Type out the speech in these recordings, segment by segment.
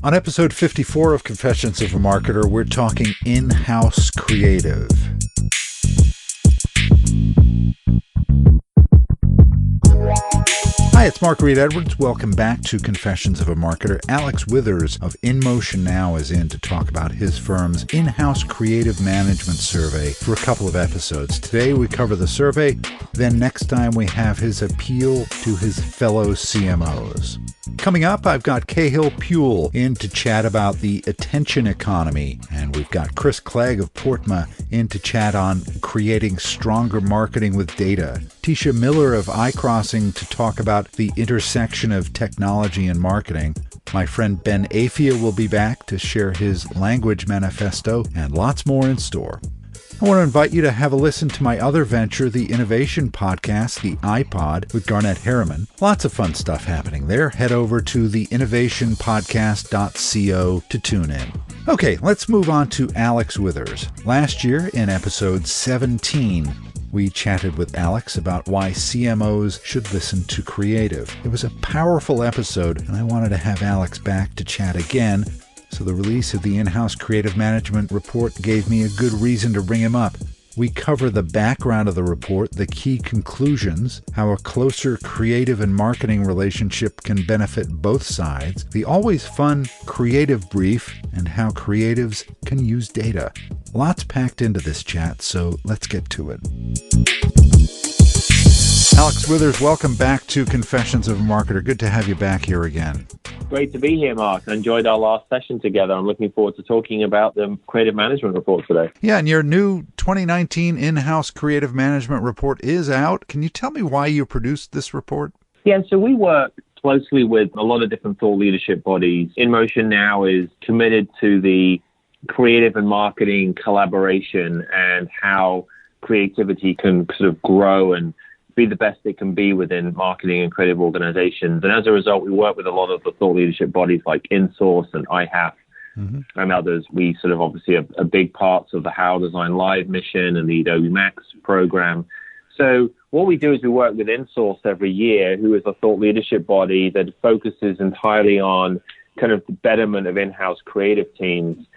On episode 54 of Confessions of a Marketer, we're talking in-house creative. Hi, it's Mark Reed Edwards. Welcome back to Confessions of a Marketer. Alex Withers of InMotion Now is in to talk about his firm's in-house creative management survey for a couple of episodes. Today we cover the survey, then next time we have his appeal to his fellow CMOs. Coming up, I've got Cahill Puhl in to chat about the attention economy, and we've got Chris Clegg of Portma in to chat on creating stronger marketing with data. Tisha Miller of iCrossing to talk about the intersection of technology and marketing. My friend Ben Afia will be back to share his language manifesto, and lots more in store. I want to invite you to have a listen to my other venture, the Innovation Podcast, the iPod, with Garnett Harriman. Lots of fun stuff happening there. Head over to theinnovationpodcast.co to tune in. Okay, let's move on to Alex Withers. Last year, in episode 17, we chatted with Alex about why CMOs should listen to creative. It was a powerful episode, and I wanted to have Alex back to chat again. So the release of the in-house creative management report gave me a good reason to bring him up. We cover the background of the report, the key conclusions, how a closer creative and marketing relationship can benefit both sides, the always fun creative brief, and how creatives can use data. Lots packed into this chat, so let's get to it. Alex Withers, welcome back to Confessions of a Marketer. Good to have you back here again. Great to be here, Mark. I enjoyed our last session together. I'm looking forward to talking about the creative management report today. Yeah, and your new 2019 in-house creative management report is out. Can you tell me why you produced this report? Yeah, so we work closely with a lot of different thought leadership bodies. InMotion Now is committed to the creative and marketing collaboration and how creativity can sort of grow and be the best it can be within marketing and creative organizations. And as a result, we work with a lot of the thought leadership bodies like InSource and IHAF and others. We sort of obviously are big parts of the How Design Live mission and the Adobe Max program. So what we do is we work with InSource every year, who is a thought leadership body that focuses entirely on kind of the betterment of in-house creative teams.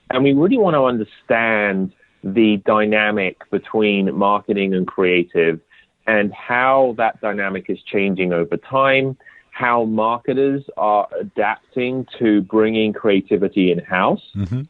And we really want to understand the dynamic between marketing and creative and how that dynamic is changing over time, how marketers are adapting to bringing creativity in-house,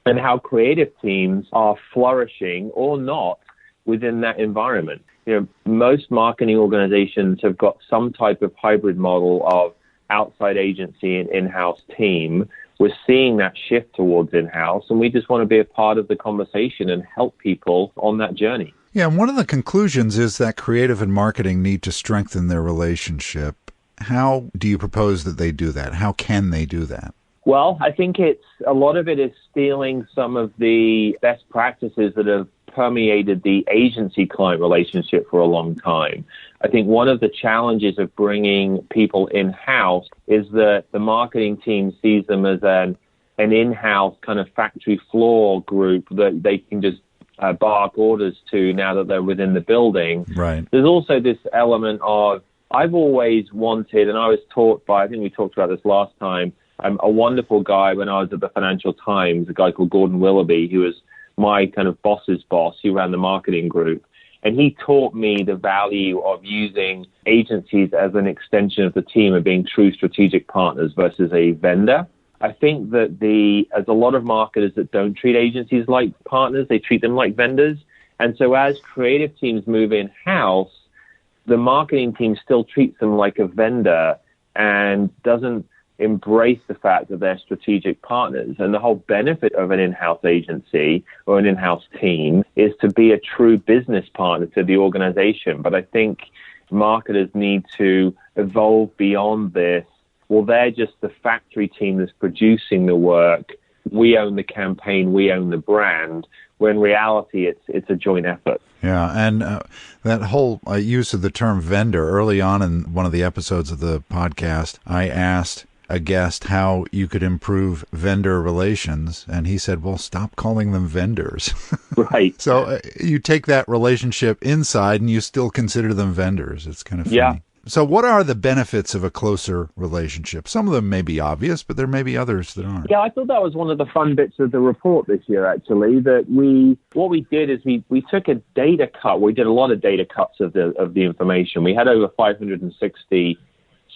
and how creative teams are flourishing or not within that environment. You know, most marketing organizations have got some type of hybrid model of outside agency and in-house team. We're seeing that shift towards in-house, and we just want to be a part of the conversation and help people on that journey. Yeah, and one of the conclusions is that creative and marketing need to strengthen their relationship. How do you propose that they do that? How can they do that? Well, I think a lot of it is stealing some of the best practices that have permeated the agency-client relationship for a long time. I think one of the challenges of bringing people in-house is that the marketing team sees them as an in-house kind of factory floor group that they can just bark orders to now that they're within the building. Right. There's also this element of, I've always wanted, and I was taught by, I think we talked about this last time, a wonderful guy when I was at the Financial Times, a guy called Gordon Willoughby, who was my kind of boss's boss. He ran the marketing group. And he taught me the value of using agencies as an extension of the team and being true strategic partners versus a vendor. I think that as a lot of marketers that don't treat agencies like partners, they treat them like vendors. And so as creative teams move in-house, the marketing team still treats them like a vendor and doesn't embrace the fact that they're strategic partners. And the whole benefit of an in-house agency or an in-house team is to be a true business partner to the organization. But I think marketers need to evolve beyond this. Well, they're just the factory team that's producing the work. We own the campaign, we own the brand, when in reality it's a joint effort. Yeah, and that whole use of the term vendor, early on in one of the episodes of the podcast, I asked a guest how you could improve vendor relations, and he said, well, stop calling them vendors. Right. So you take that relationship inside and you still consider them vendors. It's kind of funny. So what are the benefits of a closer relationship? Some of them may be obvious, but there may be others that aren't. Yeah, I thought that was one of the fun bits of the report this year, actually, that what we did is we took a data cut. We did a lot of data cuts of the information. We had over 560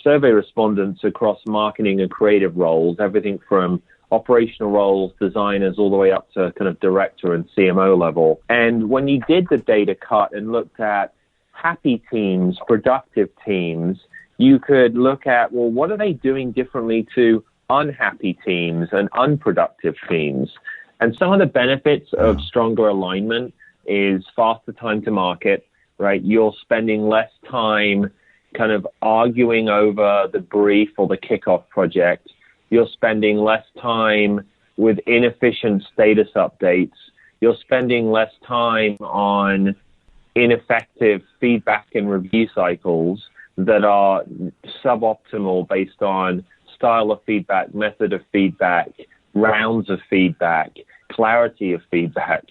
survey respondents across marketing and creative roles, everything from operational roles, designers, all the way up to kind of director and CMO level. And when you did the data cut and looked at happy teams, productive teams, you could look at, well, what are they doing differently to unhappy teams and unproductive teams? And some of the benefits of stronger alignment is faster time to market, right? You're spending less time kind of arguing over the brief or the kickoff project. You're spending less time with inefficient status updates. You're spending less time on ineffective feedback and review cycles that are suboptimal based on style of feedback, method of feedback, rounds of feedback, clarity of feedback.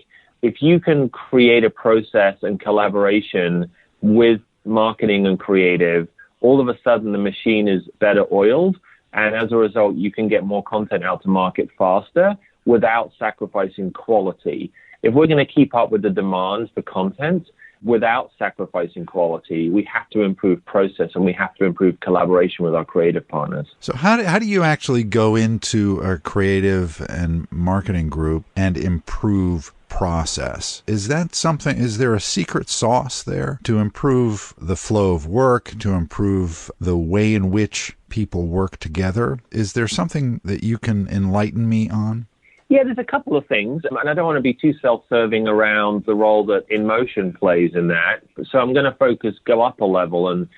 If you can create a process and collaboration with marketing and creative, all of a sudden the machine is better oiled. And as a result, you can get more content out to market faster without sacrificing quality. If we're going to keep up with the demands for content without sacrificing quality, we have to improve process and we have to improve collaboration with our creative partners. So how do you actually go into a creative and marketing group and improve process? Is there a secret sauce there to improve the flow of work, to improve the way in which people work together? Is there something that you can enlighten me on? Yeah, there's a couple of things, and I don't want to be too self-serving around the role that InMotion plays in that. So I'm going to go up a level, and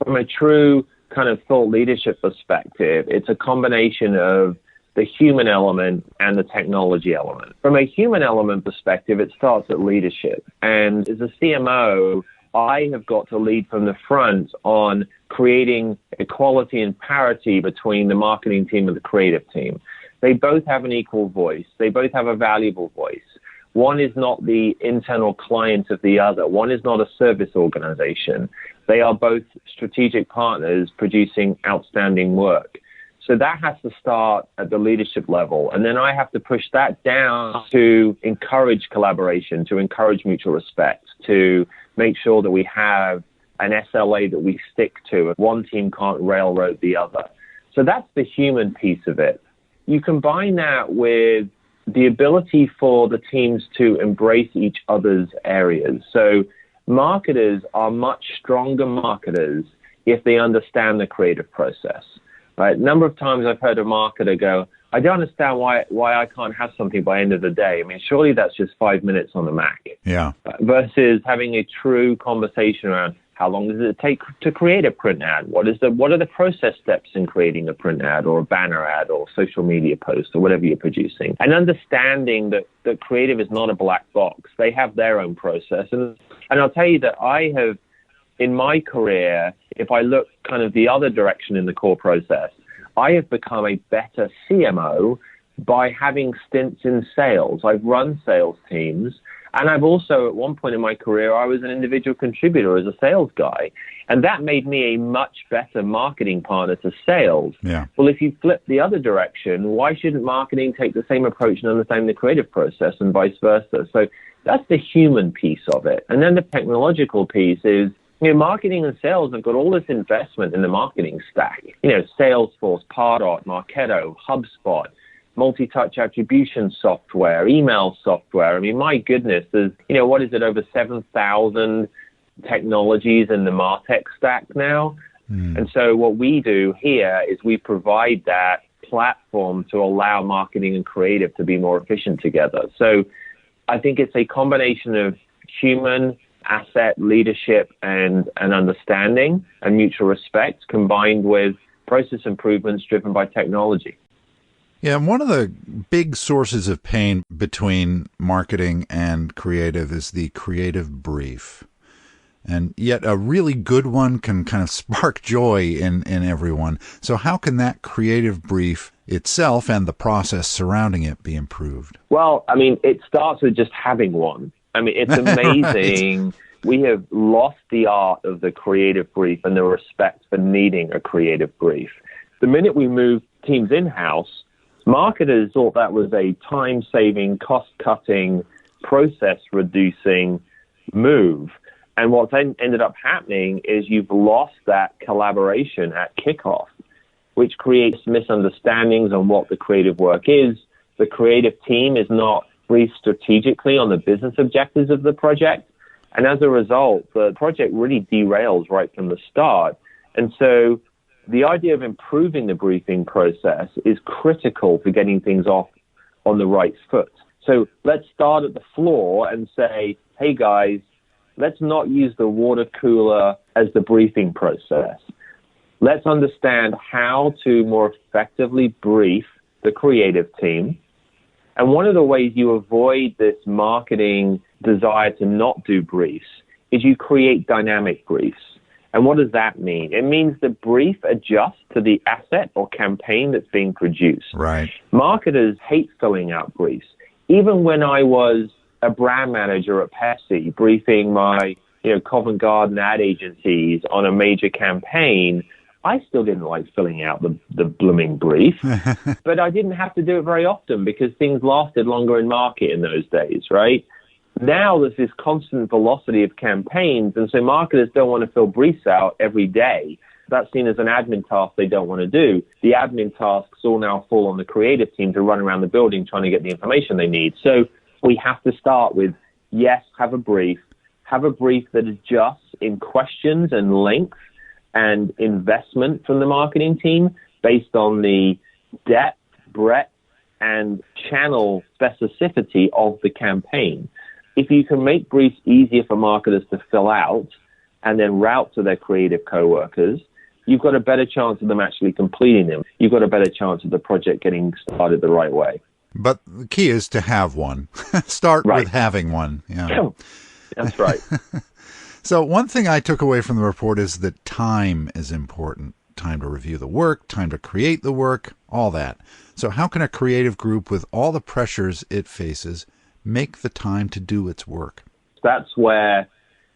from a true kind of thought leadership perspective, it's a combination of the human element and the technology element. From a human element perspective, it starts at leadership. And as a CMO, I have got to lead from the front on creating equality and parity between the marketing team and the creative team. They both have an equal voice. They both have a valuable voice. One is not the internal client of the other. One is not a service organization. They are both strategic partners producing outstanding work. So that has to start at the leadership level. And then I have to push that down to encourage collaboration, to encourage mutual respect, to make sure that we have an SLA that we stick to. One team can't railroad the other. So that's the human piece of it. You combine that with the ability for the teams to embrace each other's areas. So marketers are much stronger marketers if they understand the creative process. Right? A number of times I've heard a marketer go, I don't understand why I can't have something by the end of the day. I mean, surely that's just 5 minutes on the Mac. Yeah. Versus having a true conversation around how long does it take to create a print ad? What are the process steps in creating a print ad or a banner ad or social media post or whatever you're producing? And understanding that creative is not a black box. They have their own process. And I'll tell you that I have, in my career, if I look kind of the other direction in the core process, I have become a better CMO by having stints in sales. I've run sales teams. And I've also, at one point in my career, I was an individual contributor as a sales guy. And that made me a much better marketing partner to sales. Yeah. Well, if you flip the other direction, why shouldn't marketing take the same approach and understand the creative process and vice versa? So that's the human piece of it. And then the technological piece is, marketing and sales have got all this investment in the marketing stack. Salesforce, Pardot, Marketo, HubSpot, multi-touch attribution software, email software. I mean, my goodness, there's, over 7,000 technologies in the MarTech stack now. And so what we do here is we provide that platform to allow marketing and creative to be more efficient together. So I think it's a combination of human asset leadership and understanding and mutual respect combined with process improvements driven by technology. Yeah, one of the big sources of pain between marketing and creative is the creative brief. And yet a really good one can kind of spark joy in everyone. So how can that creative brief itself and the process surrounding it be improved? Well, I mean, it starts with just having one. I mean, it's amazing. we have lost the art of the creative brief and the respect for needing a creative brief. The minute we moved teams in-house, marketers thought that was a time-saving, cost-cutting, process-reducing move. And what then ended up happening is you've lost that collaboration at kickoff, which creates misunderstandings on what the creative work is. The creative team is not briefed strategically on the business objectives of the project. And as a result, the project really derails right from the start. And so the idea of improving the briefing process is critical for getting things off on the right foot. So let's start at the floor and say, hey guys, let's not use the water cooler as the briefing process. Let's understand how to more effectively brief the creative team. And one of the ways you avoid this marketing desire to not do briefs is you create dynamic briefs. And what does that mean? It means the brief adjusts to the asset or campaign that's being produced. Right. Marketers hate filling out briefs. Even when I was a brand manager at Pepsi, briefing my Covent Garden ad agencies on a major campaign, I still didn't like filling out the blooming brief, but I didn't have to do it very often because things lasted longer in market in those days, right? Now there's this constant velocity of campaigns, and so marketers don't want to fill briefs out every day. That's seen as an admin task they don't want to do. The admin tasks all now fall on the creative team to run around the building trying to get the information they need. So we have to start with, yes, have a brief that adjusts in questions and length and investment from the marketing team based on the depth, breadth, and channel specificity of the campaign. If you can make briefs easier for marketers to fill out and then route to their creative coworkers, you've got a better chance of them actually completing them. You've got a better chance of the project getting started the right way. But the key is to have one. Start right. with having one. Yeah. That's right. So one thing I took away from the report is that time is important. Time to review the work, time to create the work, all that. So how can a creative group with all the pressures it faces make the time to do its work? That's where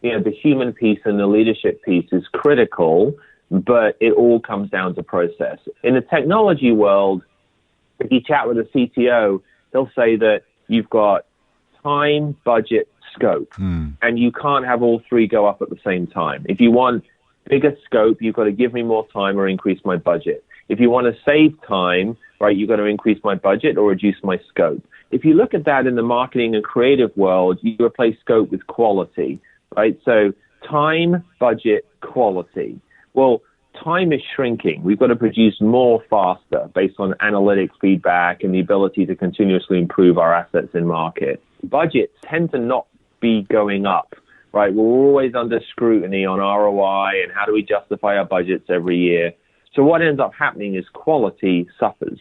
the human piece and the leadership piece is critical, but it all comes down to process. In the technology world, if you chat with a CTO, they'll say that you've got time, budget, scope, and you can't have all three go up at the same time. If you want bigger scope, you've got to give me more time or increase my budget. If you want to save time, right, you've got to increase my budget or reduce my scope. If you look at that in the marketing and creative world, you replace scope with quality, right? So time, budget, quality. Well, time is shrinking. We've got to produce more faster based on analytic feedback and the ability to continuously improve our assets in market. Budgets tend to not be going up, right? We're always under scrutiny on ROI and how do we justify our budgets every year. So what ends up happening is quality suffers.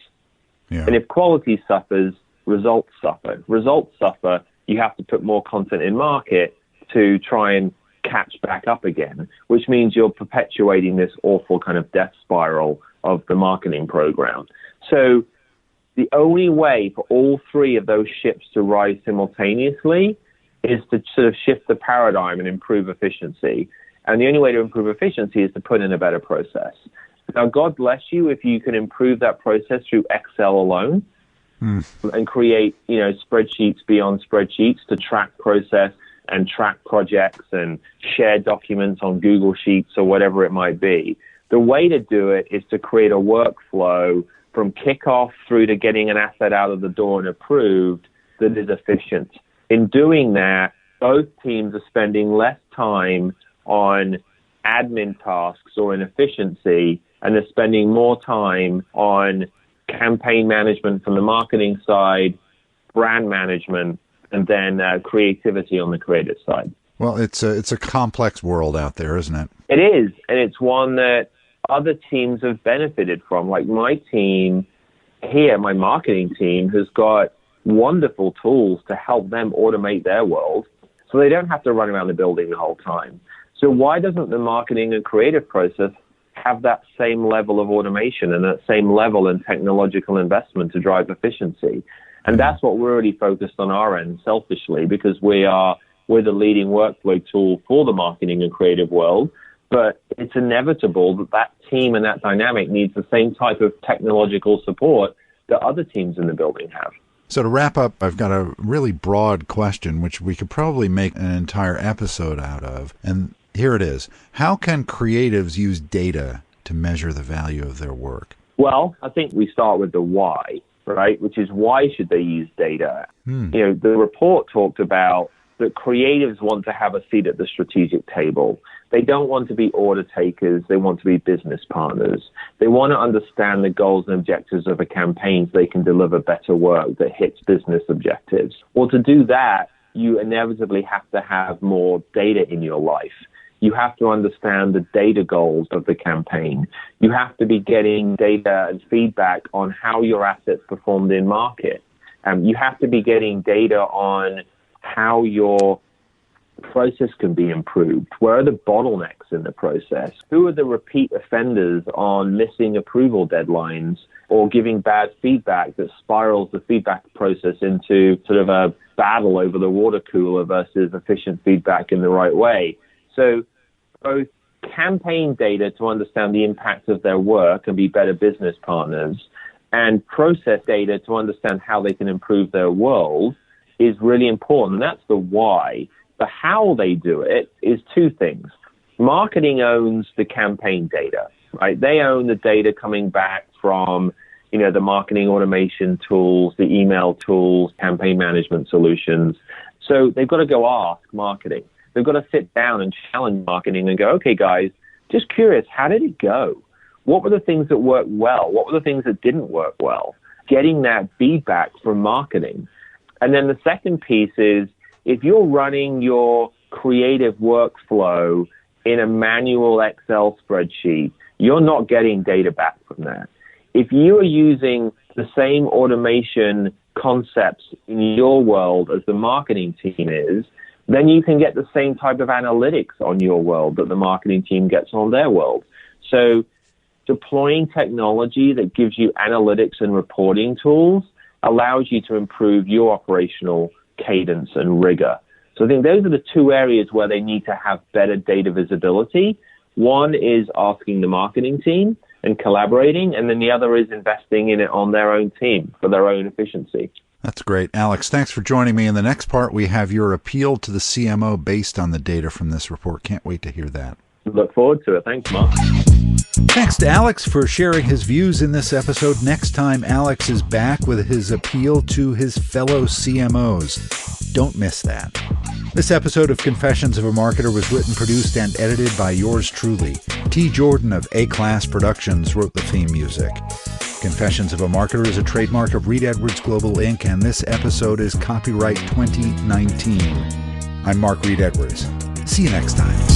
Yeah. And if quality suffers, results suffer. Results suffer, you have to put more content in market to try and catch back up again, which means you're perpetuating this awful kind of death spiral of the marketing program. So the only way for all three of those ships to rise simultaneously is to sort of shift the paradigm and improve efficiency. And the only way to improve efficiency is to put in a better process. Now, God bless you if you can improve that process through Excel alone and create, spreadsheets beyond spreadsheets to track process and track projects and share documents on Google Sheets or whatever it might be. The way to do it is to create a workflow from kickoff through to getting an asset out of the door and approved that is efficient. In doing that, both teams are spending less time on admin tasks or inefficiency, and they're spending more time on campaign management from the marketing side, brand management, and then creativity on the creative side. Well, it's a complex world out there, isn't it? It is, and it's one that other teams have benefited from. Like my team here, my marketing team, has got wonderful tools to help them automate their world so they don't have to run around the building the whole time. So why doesn't the marketing and creative process have that same level of automation and that same level in technological investment to drive efficiency? And that's what we're really focused on our end, selfishly, because we are we're the leading workflow tool for the marketing and creative world. But it's inevitable that that team and that dynamic needs the same type of technological support that other teams in the building have. So to wrap up, I've got a really broad question, which we could probably make an entire episode out of. And here it is. How can creatives use data to measure the value of their work? Well, I think we start with the why, right? Which is, why should they use data? The report talked about that creatives want to have a seat at the strategic table. They don't want to be order takers. They want to be business partners. They want to understand the goals and objectives of a campaign so they can deliver better work that hits business objectives. Well, to do that, you inevitably have to have more data in your life. You have to understand the data goals of the campaign. You have to be getting data and feedback on how your assets performed in market. You have to be getting data on how your process can be improved. Where are the bottlenecks in the process? Who are the repeat offenders on missing approval deadlines or giving bad feedback that spirals the feedback process into sort of a battle over the water cooler versus efficient feedback in the right way? So both campaign data to understand the impact of their work and be better business partners, and process data to understand how they can improve their world is really important. That's the why. The how they do it is two things. Marketing owns the campaign data, right? They own the data coming back from, the marketing automation tools, the email tools, campaign management solutions. So they've got to go ask marketing. They've got to sit down and challenge marketing and go, okay, guys, just curious, how did it go? What were the things that worked well? What were the things that didn't work well? Getting that feedback from marketing. And then the second piece is, if you're running your creative workflow in a manual Excel spreadsheet, you're not getting data back from that. If you are using the same automation concepts in your world as the marketing team is, then you can get the same type of analytics on your world that the marketing team gets on their world. So deploying technology that gives you analytics and reporting tools allows you to improve your operational cadence and rigor. So I think those are the two areas where they need to have better data visibility. One is asking the marketing team and collaborating, and then the other is investing in it on their own team for their own efficiency. That's great. Alex, thanks for joining me. In the next part, we have your appeal to the CMO based on the data from this report. Can't wait to hear that. Look forward to it. Thanks, Mark. Thanks to Alex for sharing his views in this episode. Next time, Alex is back with his appeal to his fellow CMOs. Don't miss that. This episode of Confessions of a Marketer was written, produced, and edited by yours truly. T. Jordan of A-Class Productions wrote the theme music. Confessions of a Marketer is a trademark of Reed Edwards Global Inc., and this episode is copyright 2019. I'm Mark Reed Edwards. See you next time.